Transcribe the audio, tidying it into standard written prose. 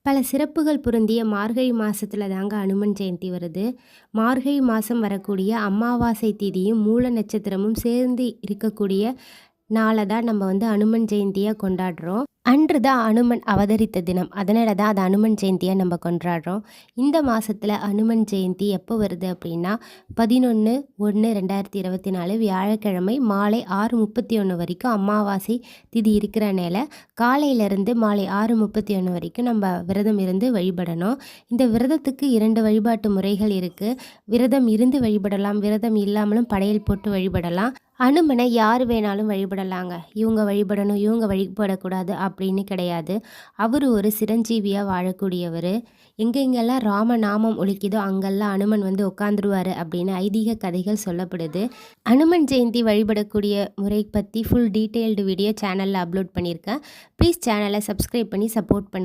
பல சிறப்புகள் பொருந்திய மார்கழி மாசத்துல தாங்க அனுமன் ஜெயந்தி வருது. மார்கழி மாசம் வரக்கூடிய அமாவாசை திதியும், மூல நட்சத்திரமும் சேர்ந்து இருக்கக்கூடிய நாள தான் நம்ம அனுமன் ஜெயந்தியா கொண்டாடுறோம். அன்று தான் அனுமன் அவதரித்த தினம். அதனால தான் அது அனுமன் ஜெயந்தியா நம்ம கொண்டாடுறோம். இந்த மாசத்துல அனுமன் ஜெயந்தி எப்போ வருது அப்படின்னா, 11/1/2024 வியாழக்கிழமை மாலை 6:31 வரைக்கும் அமாவாசை திதி இருக்கிறனால, காலையிலேருந்து மாலை 6:31 வரைக்கும் நம்ம விரதம் இருந்து வழிபடணும். இந்த விரதத்துக்கு 2 வழிபாட்டு முறைகள் இருக்கு. விரதம் இருந்து வழிபடலாம், விரதம் இல்லாமலும் படையல் போட்டு வழிபடலாம். அனுமனை யார் வேணாலும் வழிபடலாங்க. இவங்க வழிபடணும், இவங்க வழிபடக்கூடாது அப்படின்னு கிடையாது. அவர் ஒரு சிரஞ்சீவியாக வாழக்கூடியவர். எங்கெங்கெல்லாம் ராம நாமம் ஒலிக்குதோ அங்கெல்லாம் அனுமன் உட்காந்துருவார் அப்படின்னு ஐதீக கதைகள் சொல்லப்படுது. அனுமன் ஜெயந்தி வழிபடக்கூடிய முறை பற்றி ஃபுல் டீட்டெயில்டு வீடியோ சேனலில் அப்லோட் பண்ணியிருக்கேன். ப்ளீஸ் சேனலை சப்ஸ்கிரைப் பண்ணி சப்போர்ட் பண்ணி